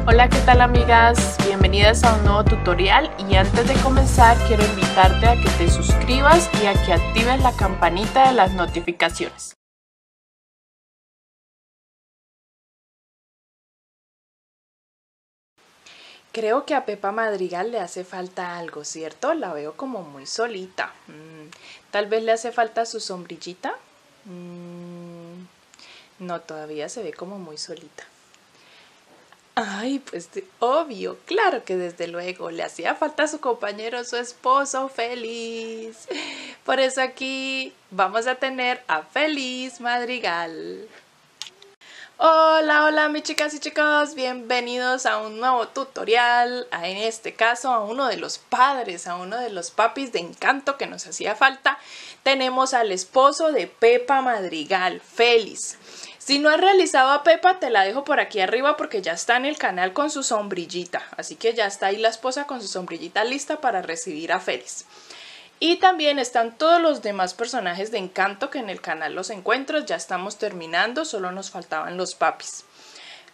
Hola, ¿qué tal amigas? Bienvenidas a un nuevo tutorial y antes de comenzar quiero invitarte a que te suscribas y a que actives la campanita de las notificaciones. Creo que a Pepa Madrigal le hace falta algo, ¿cierto? La veo como muy solita. Tal vez le hace falta su sombrillita. No, todavía se ve como muy solita. Ay, pues obvio, claro que desde luego le hacía falta a su compañero, su esposo Félix. Por eso aquí vamos a tener a Félix Madrigal. Hola, mis chicas y chicos, bienvenidos a un nuevo tutorial, en este caso a uno de los padres, a uno de los papis de Encanto que nos hacía falta. Tenemos al esposo de Pepa Madrigal, Félix. Si no has realizado a Pepa, te la dejo por aquí arriba porque ya está en el canal con su sombrillita, así que ya está ahí la esposa con su sombrillita lista para recibir a Félix. Y también están todos los demás personajes de Encanto que en el canal los encuentro. Ya estamos terminando, solo nos faltaban los papis.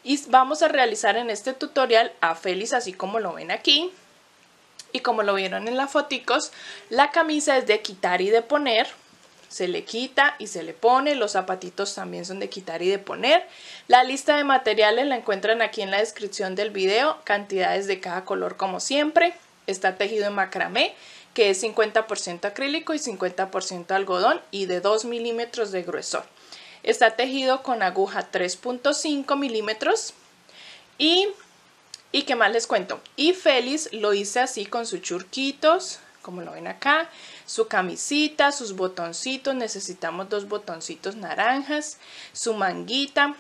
Y vamos a realizar en este tutorial a Félix así como lo ven aquí. Y como lo vieron en las foticos, la camisa es de quitar y de poner. Se le quita y se le pone, los zapatitos también son de quitar y de poner. La lista de materiales la encuentran aquí en la descripción del video, cantidades de cada color como siempre. Está tejido en macramé, que es 50% acrílico y 50% algodón y de 2 milímetros de gruesor. Está tejido con aguja 3.5 milímetros y ¿qué más les cuento? Y Félix lo hice así con sus churquitos, como lo ven acá, su camisita, sus botoncitos, necesitamos 2 botoncitos naranjas, su manguita,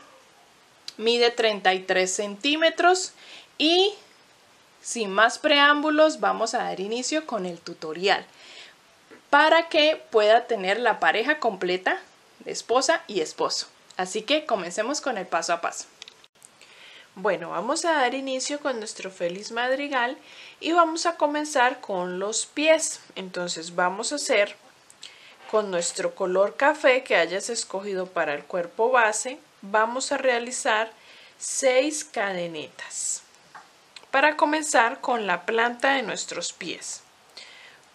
mide 33 centímetros y sin más preámbulos vamos a dar inicio con el tutorial para que pueda tener la pareja completa de esposa y esposo. Así que comencemos con el paso a paso. Bueno, vamos a dar inicio con nuestro Félix Madrigal y vamos a comenzar con los pies. Entonces vamos a hacer con nuestro color café que hayas escogido para el cuerpo base, vamos a realizar 6 cadenetas. Para comenzar con la planta de nuestros pies.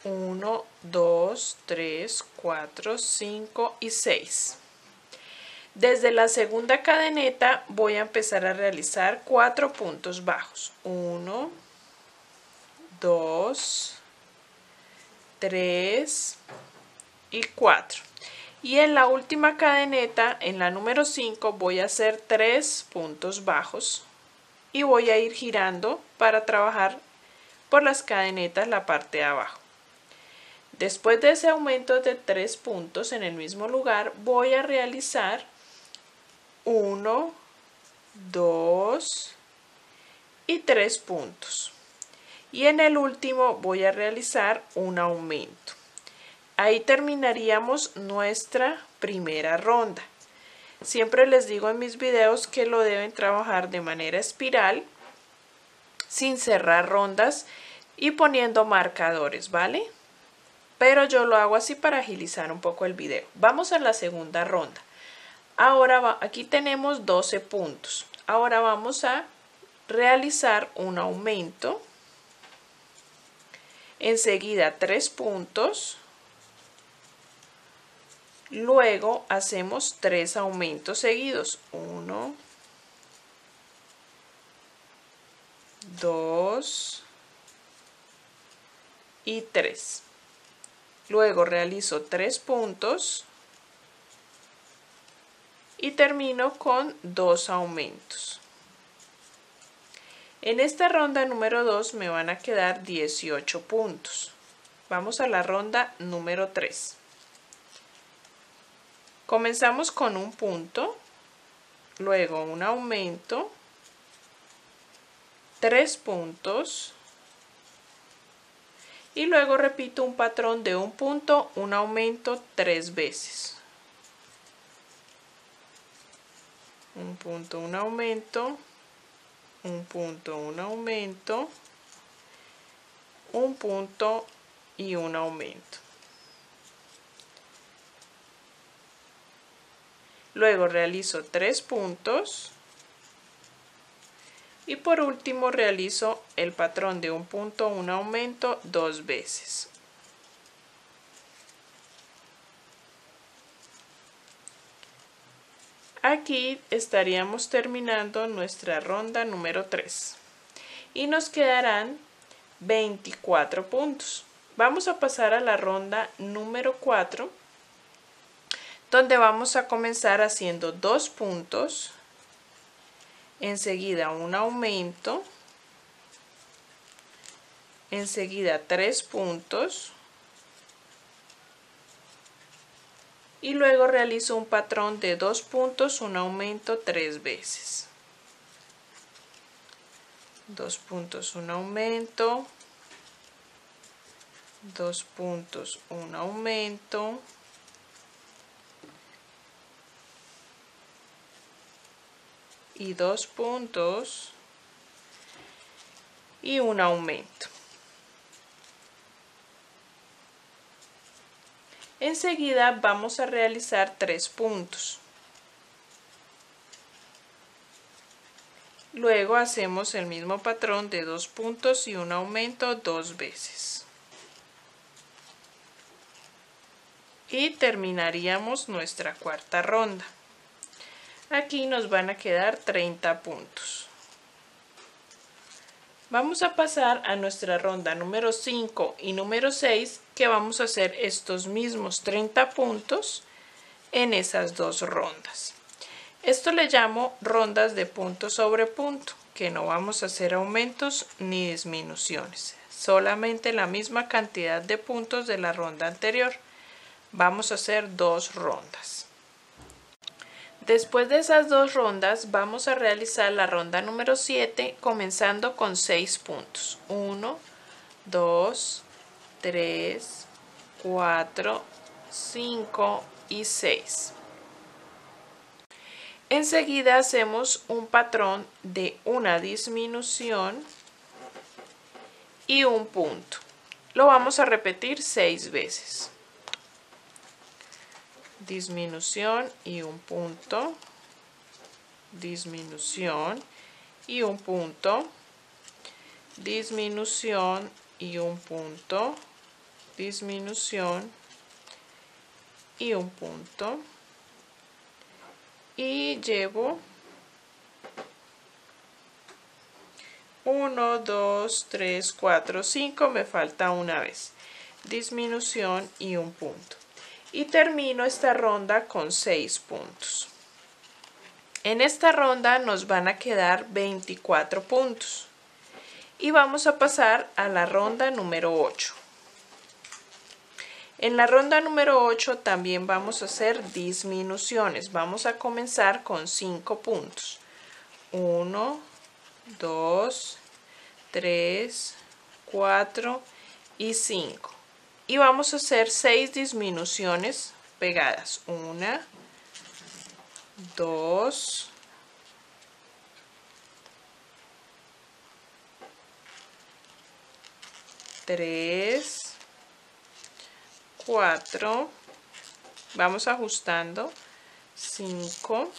1, 2, 3, 4, 5 y 6. Desde la segunda cadeneta voy a empezar a realizar 4 puntos bajos. 1, 2, 3 y 4. Y en la última cadeneta, en la número 5, voy a hacer 3 puntos bajos y voy a ir girando para trabajar por las cadenetas la parte de abajo. Después de ese aumento de 3 puntos en el mismo lugar, voy a realizar 1, 2 y 3 puntos. Y en el último voy a realizar un aumento. Ahí terminaríamos nuestra primera ronda. Siempre les digo en mis videos que lo deben trabajar de manera espiral, sin cerrar rondas y poniendo marcadores, ¿vale? Pero yo lo hago así para agilizar un poco el video. Vamos a la segunda ronda. Ahora aquí tenemos 12 puntos. Ahora vamos a realizar un aumento. Enseguida 3 puntos. Luego hacemos 3 aumentos seguidos. 1, 2 y 3. Luego realizo 3 puntos y termino con 2 aumentos. En esta ronda número 2 me van a quedar 18 puntos. Vamos a la ronda número 3. Comenzamos con un punto, luego un aumento, 3 puntos y luego repito un patrón de un punto, un aumento 3 veces. Un punto, un aumento, un punto, un aumento, un punto y un aumento. Luego realizo 3 puntos, Y por último realizo el patrón de un punto, un aumento 2 veces. Aquí estaríamos terminando nuestra ronda número 3 y nos quedarán 24 puntos. Vamos a pasar a la ronda número 4, donde vamos a comenzar haciendo 2 puntos, enseguida un aumento, enseguida 3 puntos y luego realizo un patrón de 2 puntos, un aumento 3 veces. 2 puntos, un aumento, 2 puntos, un aumento, y 2 puntos y un aumento. Enseguida vamos a realizar 3 puntos. Luego hacemos el mismo patrón de 2 puntos y un aumento 2 veces. Y terminaríamos nuestra cuarta ronda. Aquí nos van a quedar 30 puntos. Vamos a pasar a nuestra ronda número 5 y número 6, que vamos a hacer estos mismos 30 puntos en esas dos rondas. Esto le llamo rondas de punto sobre punto, que no vamos a hacer aumentos ni disminuciones, solamente la misma cantidad de puntos de la ronda anterior. Vamos a hacer 2 rondas. Después de esas 2 rondas vamos a realizar la ronda número 7 comenzando con 6 puntos. 1, 2, 3, 4, 5 y 6. Enseguida hacemos un patrón de una disminución y un punto. Lo vamos a repetir 6 veces. Disminución y un punto, disminución y un punto, disminución y un punto, disminución y un punto, y llevo 1, 2, 3, 4, 5, me falta una vez, disminución y un punto. Y termino esta ronda con 6 puntos. En esta ronda nos van a quedar 24 puntos. Y vamos a pasar a la ronda número 8. En la ronda número 8 también vamos a hacer disminuciones. Vamos a comenzar con 5 puntos. 1, 2, 3, 4 y 5. Y vamos a hacer 6 disminuciones pegadas. 1, 2, 3, 4. Vamos ajustando. 5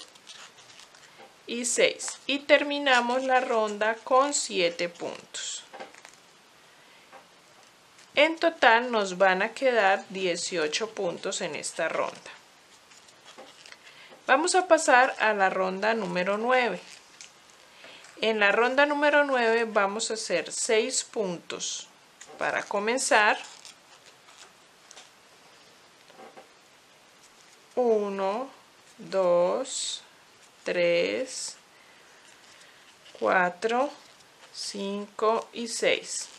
y 6. Y terminamos la ronda con 7 puntos. En total nos van a quedar 18 puntos en esta ronda. Vamos a pasar a la ronda número 9. En la ronda número 9 vamos a hacer 6 puntos para comenzar. 1, 2, 3, 4, 5 y 6.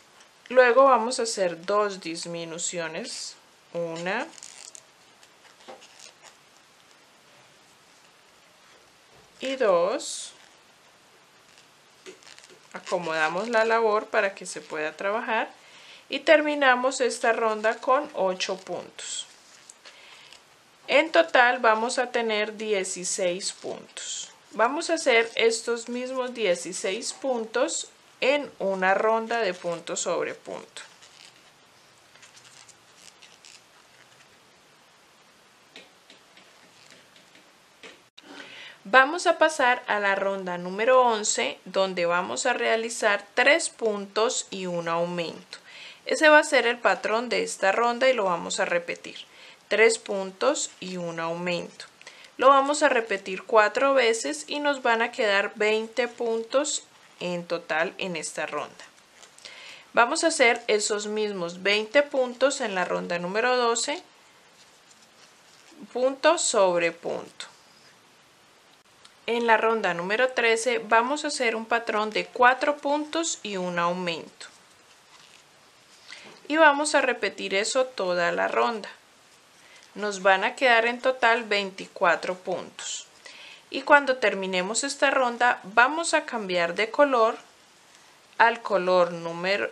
Luego vamos a hacer 2 disminuciones, 1 y 2. Acomodamos la labor para que se pueda trabajar y terminamos esta ronda con 8 puntos. En total vamos a tener 16 puntos. Vamos a hacer estos mismos 16 puntos en una ronda de punto sobre punto. Vamos a pasar a la ronda número 11, donde vamos a realizar 3 puntos y un aumento. Ese va a ser el patrón de esta ronda y lo vamos a repetir. 3 puntos y un aumento. Lo vamos a repetir 4 veces y nos van a quedar 20 puntos en total en esta ronda. Vamos a hacer esos mismos 20 puntos en la ronda número 12, punto sobre punto. En la ronda número 13 vamos a hacer un patrón de 4 puntos y un aumento. Y vamos a repetir eso toda la ronda. Nos van a quedar en total 24 puntos. Y cuando terminemos esta ronda vamos a cambiar de color al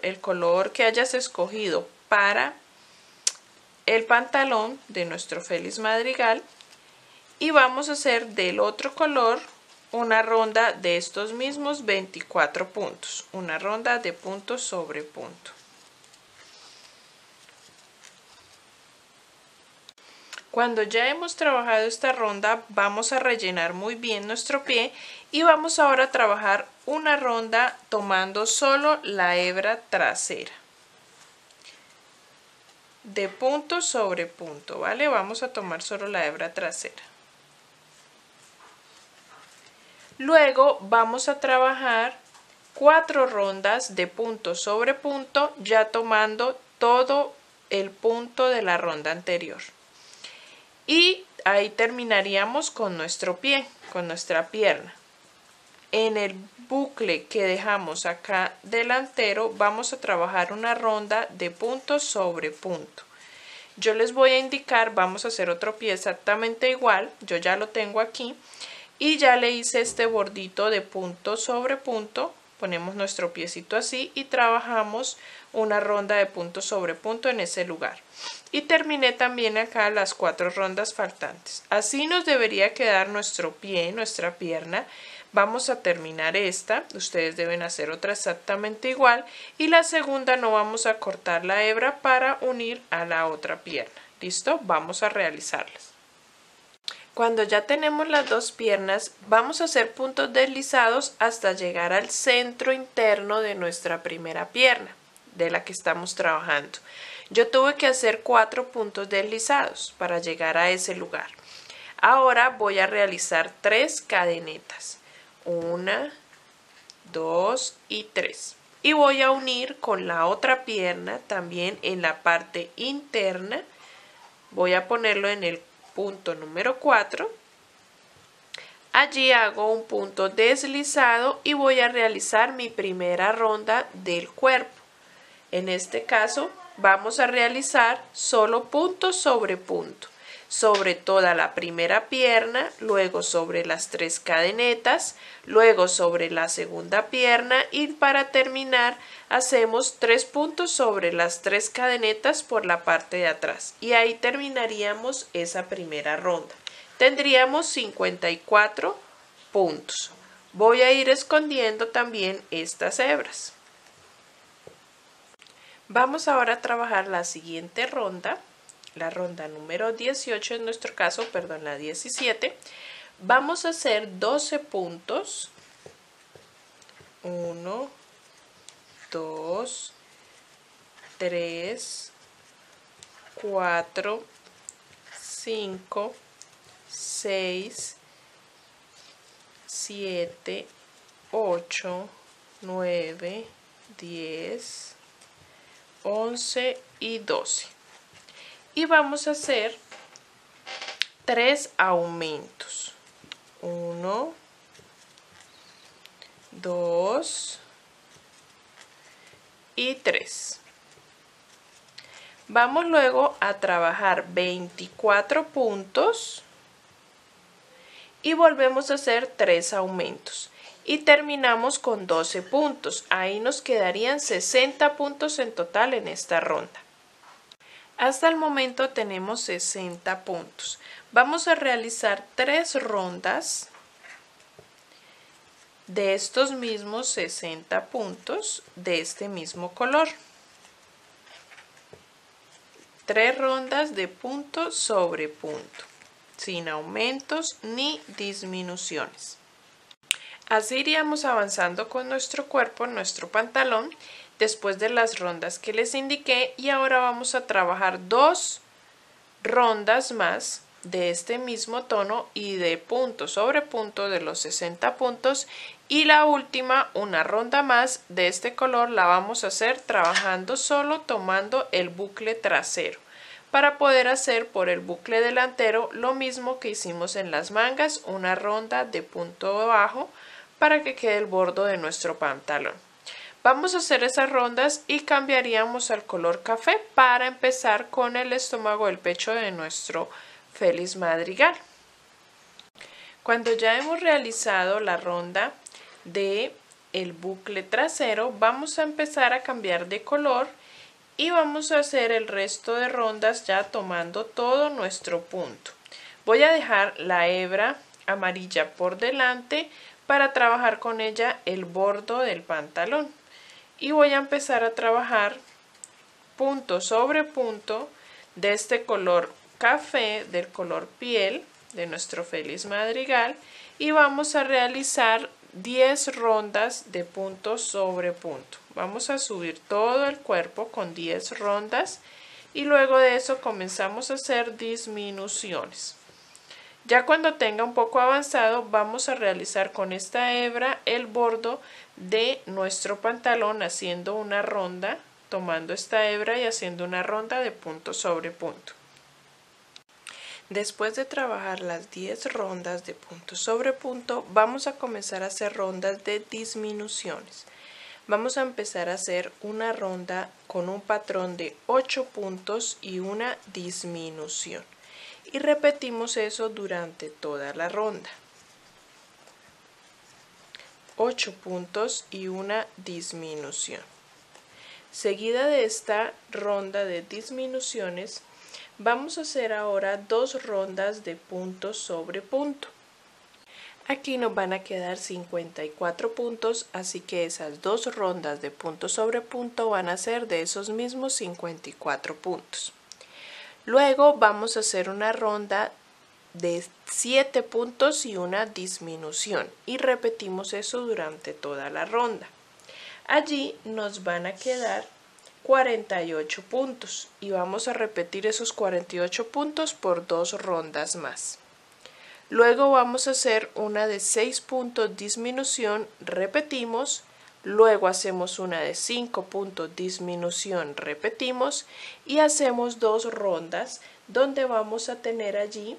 el color que hayas escogido para el pantalón de nuestro Félix Madrigal. Y vamos a hacer del otro color una ronda de estos mismos 24 puntos, una ronda de punto sobre punto. Cuando ya hemos trabajado esta ronda, vamos a rellenar muy bien nuestro pie y vamos ahora a trabajar una ronda tomando solo la hebra trasera. De punto sobre punto, ¿vale? Vamos a tomar solo la hebra trasera. Luego vamos a trabajar 4 rondas de punto sobre punto, ya tomando todo el punto de la ronda anterior. Y ahí terminaríamos con nuestro pie, con nuestra pierna. En el bucle que dejamos acá delantero vamos a trabajar una ronda de punto sobre punto. Yo les voy a indicar, vamos a hacer otro pie exactamente igual, yo ya lo tengo aquí. Y ya le hice este bordito de punto sobre punto, ponemos nuestro piecito así y trabajamos una ronda de punto sobre punto en ese lugar. Y terminé también acá las 4 rondas faltantes. Así nos debería quedar nuestro pie, nuestra pierna. Vamos a terminar esta, ustedes deben hacer otra exactamente igual. Y la segunda no vamos a cortar la hebra para unir a la otra pierna. ¿Listo? Vamos a realizarlas. Cuando ya tenemos las dos piernas, vamos a hacer puntos deslizados hasta llegar al centro interno de nuestra primera pierna, de la que estamos trabajando. Yo tuve que hacer 4 puntos deslizados para llegar a ese lugar. Ahora voy a realizar 3 cadenetas. 1, 2 y 3. Y voy a unir con la otra pierna también en la parte interna. Voy a ponerlo en el punto número 4, allí hago un punto deslizado y voy a realizar mi primera ronda del cuerpo. En este caso vamos a realizar solo punto sobre punto, sobre toda la primera pierna, luego sobre las 3 cadenetas, luego sobre la segunda pierna y para terminar hacemos 3 puntos sobre las 3 cadenetas por la parte de atrás y ahí terminaríamos esa primera ronda. Tendríamos 54 puntos. Voy a ir escondiendo también estas hebras. Vamos ahora a trabajar la siguiente ronda. La ronda número 18 en nuestro caso, perdón, la 17. Vamos a hacer 12 puntos. 1, 2, 3, 4, 5, 6, 7, 8, 9, 10, 11 y 12. Y vamos a hacer 3 aumentos. 1, 2 y 3. Vamos luego a trabajar 24 puntos y volvemos a hacer 3 aumentos. Y terminamos con 12 puntos. Ahí nos quedarían 60 puntos en total en esta ronda. Hasta el momento tenemos 60 puntos. Vamos a realizar 3 rondas de estos mismos 60 puntos de este mismo color. 3 rondas de punto sobre punto. sin aumentos ni disminuciones. Así iríamos avanzando con nuestro cuerpo, nuestro pantalón, después de las rondas que les indiqué, y ahora vamos a trabajar 2 rondas más de este mismo tono y de punto sobre punto de los 60 puntos, y la última, una ronda más de este color, la vamos a hacer trabajando solo tomando el bucle trasero, para poder hacer por el bucle delantero lo mismo que hicimos en las mangas, una ronda de punto bajo para que quede el borde de nuestro pantalón. Vamos a hacer esas rondas y cambiaríamos al color café para empezar con el estómago del pecho de nuestro feliz madrigal. Cuando ya hemos realizado la ronda de el bucle trasero, vamos a empezar a cambiar de color y vamos a hacer el resto de rondas ya tomando todo nuestro punto. Voy a dejar la hebra amarilla por delante para trabajar con ella el borde del pantalón, y voy a empezar a trabajar punto sobre punto de este color café, del color piel de nuestro feliz madrigal, y vamos a realizar 10 rondas de punto sobre punto. Vamos a subir todo el cuerpo con 10 rondas y luego de eso comenzamos a hacer disminuciones. Ya cuando tenga un poco avanzado, vamos a realizar con esta hebra el borde de nuestro pantalón haciendo una ronda, tomando esta hebra y haciendo una ronda de punto sobre punto. Después de trabajar las 10 rondas de punto sobre punto, vamos a comenzar a hacer rondas de disminuciones. Vamos a empezar a hacer una ronda con un patrón de 8 puntos y una disminución. Y repetimos eso durante toda la ronda. 8 puntos y una disminución. Seguida de esta ronda de disminuciones, vamos a hacer ahora 2 rondas de punto sobre punto. Aquí nos van a quedar 54 puntos, así que esas 2 rondas de punto sobre punto van a ser de esos mismos 54 puntos. Luego vamos a hacer una ronda de 7 puntos y una disminución y repetimos eso durante toda la ronda. Allí nos van a quedar 48 puntos y vamos a repetir esos 48 puntos por 2 rondas más. Luego vamos a hacer una de 6 puntos disminución, repetimos. Luego hacemos una de 5 puntos disminución, repetimos y hacemos 2 rondas donde vamos a tener allí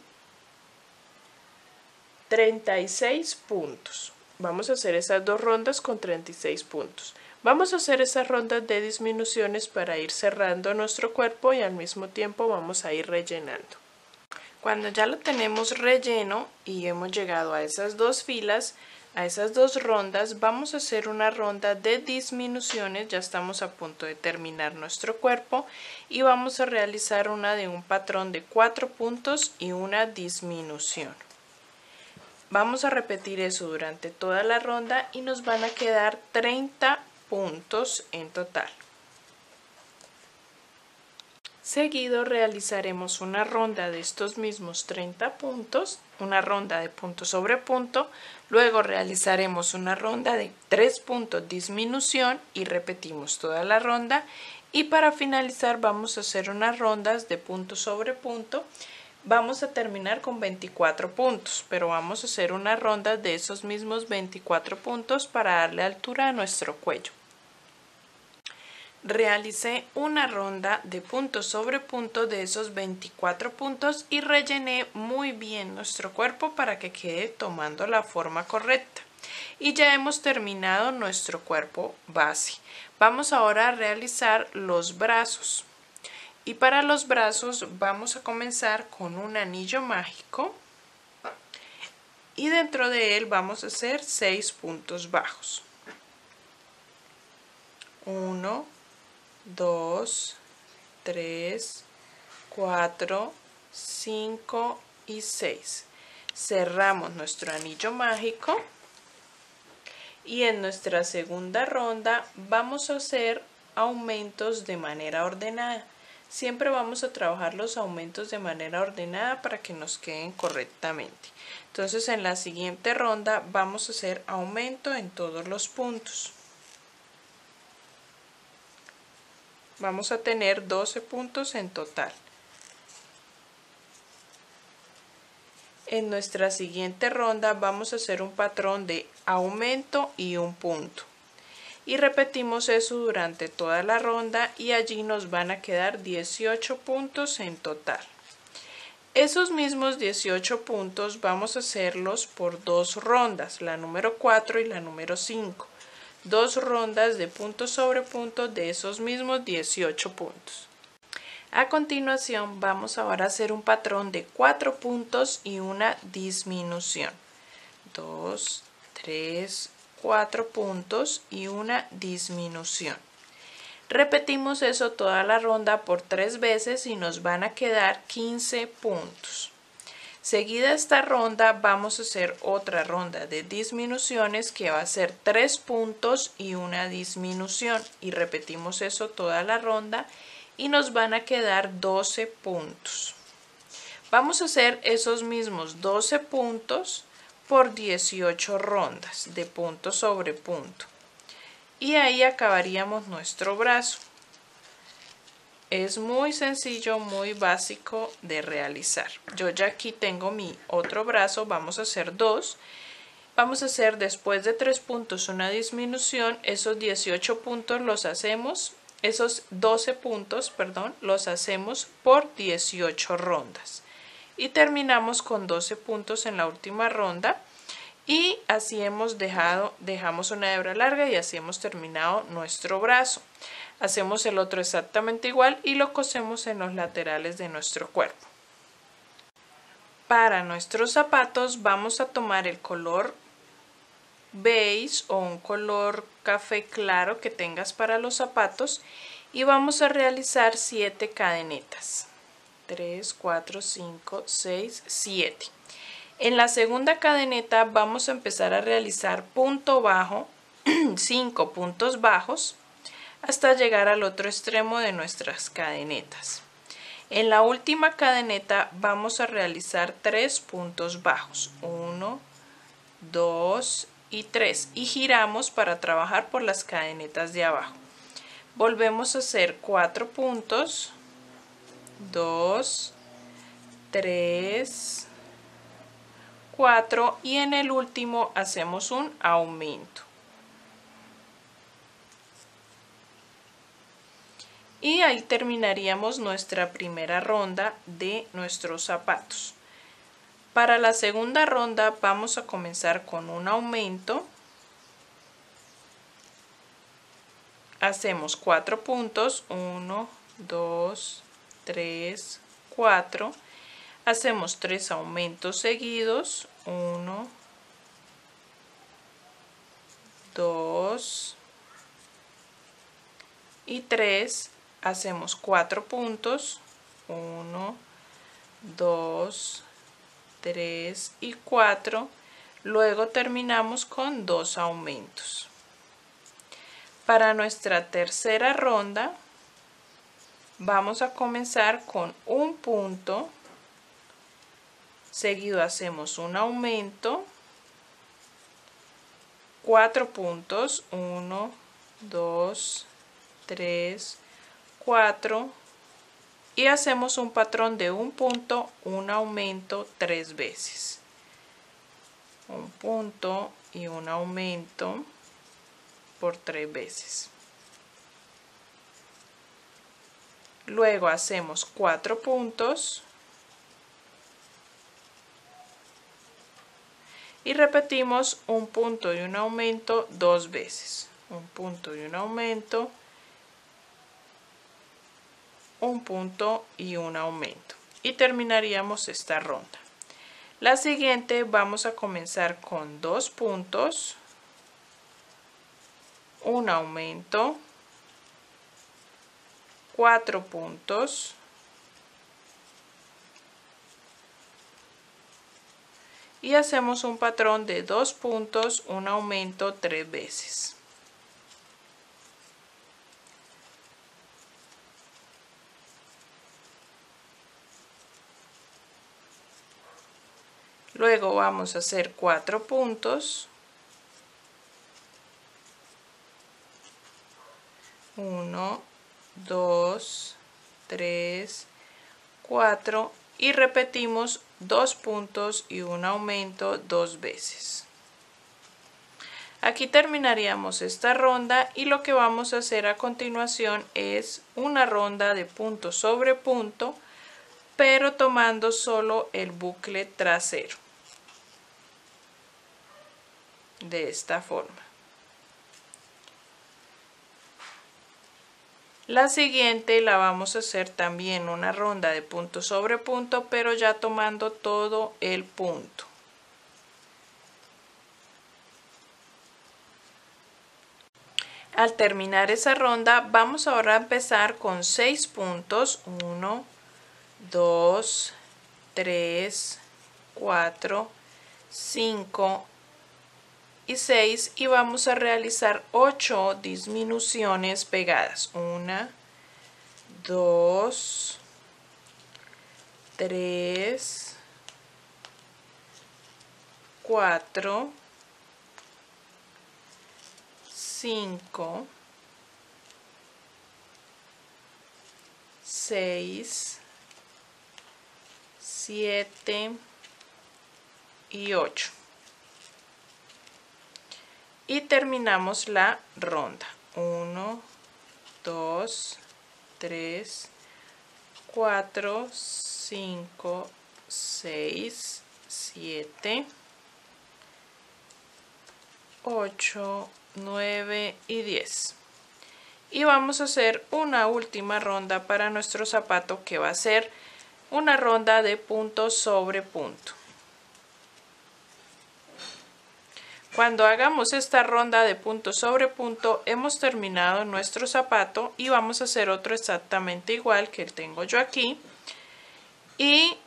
36 puntos. Vamos a hacer esas 2 rondas con 36 puntos. Vamos a hacer esas rondas de disminuciones para ir cerrando nuestro cuerpo y al mismo tiempo vamos a ir rellenando. Cuando ya lo tenemos relleno y hemos llegado a esas 2 filas, a esas 2 rondas, vamos a hacer una ronda de disminuciones. Ya estamos a punto de terminar nuestro cuerpo y vamos a realizar una de un patrón de 4 puntos y una disminución. Vamos a repetir eso durante toda la ronda y nos van a quedar 30 puntos en total. Seguido realizaremos una ronda de estos mismos 30 puntos, una ronda de punto sobre punto, luego realizaremos una ronda de 3 puntos disminución y repetimos toda la ronda, y para finalizar vamos a hacer unas rondas de punto sobre punto. Vamos a terminar con 24 puntos, pero vamos a hacer una ronda de esos mismos 24 puntos para darle altura a nuestro cuello. Realicé una ronda de punto sobre punto de esos 24 puntos y rellené muy bien nuestro cuerpo para que quede tomando la forma correcta. Y ya hemos terminado nuestro cuerpo base. Vamos ahora a realizar los brazos. Y para los brazos vamos a comenzar con un anillo mágico y dentro de él vamos a hacer 6 puntos bajos. 1, 2, 3, 4, 5 y 6. Cerramos nuestro anillo mágico y en nuestra segunda ronda vamos a hacer aumentos de manera ordenada. Siempre vamos a trabajar los aumentos de manera ordenada para que nos queden correctamente. Entonces en la siguiente ronda vamos a hacer aumento en todos los puntos. Vamos a tener 12 puntos en total. En nuestra siguiente ronda vamos a hacer un patrón de aumento y un punto. Y repetimos eso durante toda la ronda y allí nos van a quedar 18 puntos en total. Esos mismos 18 puntos vamos a hacerlos por dos rondas, la número 4 y la número 5. Dos rondas de punto sobre punto de esos mismos 18 puntos. A continuación vamos ahora a hacer un patrón de 4 puntos y una disminución. 2, 3, 4 puntos y una disminución. Repetimos eso toda la ronda por 3 veces y nos van a quedar 15 puntos. Seguida esta ronda vamos a hacer otra ronda de disminuciones que va a ser 3 puntos y una disminución y repetimos eso toda la ronda y nos van a quedar 12 puntos. Vamos a hacer esos mismos 12 puntos por 18 rondas de punto sobre punto. Y ahí acabaríamos nuestro brazo. Es muy sencillo, muy básico de realizar. Yo ya aquí tengo mi otro brazo, vamos a hacer dos. Vamos a hacer después de 3 puntos una disminución, esos 18 puntos los hacemos. Esos 12 puntos, perdón, los hacemos por 18 rondas. Y terminamos con 12 puntos en la última ronda. Y así dejamos una hebra larga y así hemos terminado nuestro brazo. Hacemos el otro exactamente igual y lo cosemos en los laterales de nuestro cuerpo. Para nuestros zapatos vamos a tomar el color beige o un color café claro que tengas para los zapatos y vamos a realizar 7 cadenetas. 3, 4, 5, 6, 7. En la segunda cadeneta vamos a empezar a realizar punto bajo, 5 puntos bajos, hasta llegar al otro extremo de nuestras cadenetas. En la última cadeneta vamos a realizar 3 puntos bajos, 1, 2 y 3 y giramos para trabajar por las cadenetas de abajo. Volvemos a hacer 4 puntos, 2, 3, 4 y en el último hacemos un aumento. Y ahí terminaríamos nuestra primera ronda de nuestros zapatos. Para la segunda ronda vamos a comenzar con un aumento. Hacemos 4 puntos, 1, 2, 3, 4. Hacemos 3 aumentos seguidos, 1, 2 y 3. Hacemos 4 puntos, 1, 2, 3 y 4. Luego terminamos con 2 aumentos. Para nuestra tercera ronda vamos a comenzar con un punto, seguido hacemos un aumento, 4 puntos, 1, 2, 3, 4 y hacemos un patrón de un punto, un aumento 3 veces. Un punto y un aumento por 3 veces. Luego hacemos 4 puntos y repetimos un punto y un aumento 2 veces. Un punto y un aumento, un punto y un aumento. Y terminaríamos esta ronda. La siguiente vamos a comenzar con 2 puntos, un aumento, 4 puntos y hacemos un patrón de 2 puntos, un aumento 3 veces. Luego vamos a hacer 4 puntos. 1, 2, 3, 4 y repetimos 2 puntos y un aumento 2 veces. Aquí terminaríamos esta ronda y lo que vamos a hacer a continuación es una ronda de punto sobre punto, pero tomando solo el bucle trasero. De esta forma. La siguiente la vamos a hacer también una ronda de punto sobre punto, pero ya tomando todo el punto. Al terminar esa ronda vamos ahora a empezar con 6 puntos. 1, 2, 3, 4, 5 y 6 y vamos a realizar 8 disminuciones pegadas. 1, 2, 3, 4, 5, 6, 7 y 8. Y terminamos la ronda. 1, 2, 3, 4, 5, 6, 7, 8, 9 y 10. Y vamos a hacer una última ronda para nuestro zapato, que va a ser una ronda de punto sobre punto. Cuando hagamos esta ronda de punto sobre punto, hemos terminado nuestro zapato y vamos a hacer otro exactamente igual que el tengo yo aquí. Y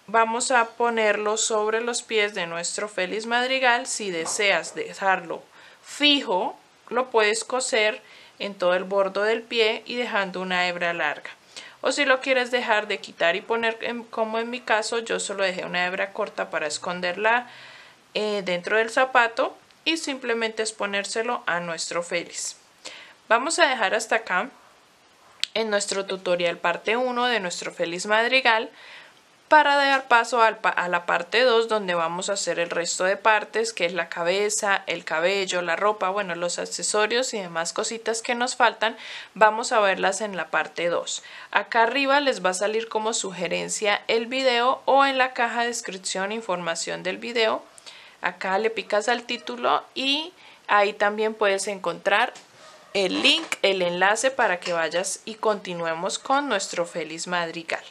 vamos a ponerlo sobre los pies de nuestro feliz madrigal. Si deseas dejarlo fijo, lo puedes coser en todo el borde del pie y dejando una hebra larga. O si lo quieres dejar de quitar y poner, como en mi caso, yo solo dejé una hebra corta para esconderla dentro del zapato y simplemente es ponérselo a nuestro feliz. Vamos a dejar hasta acá en nuestro tutorial parte 1 de nuestro feliz madrigal para dar paso a la parte 2, donde vamos a hacer el resto de partes, que es la cabeza, el cabello, la ropa, bueno, los accesorios y demás cositas que nos faltan. Vamos a verlas en la parte 2. Acá arriba les va a salir como sugerencia el video, o en la caja de descripción información del video. Acá le picas al título y ahí también puedes encontrar el link, el enlace para que vayas y continuemos con nuestro feliz madrigal.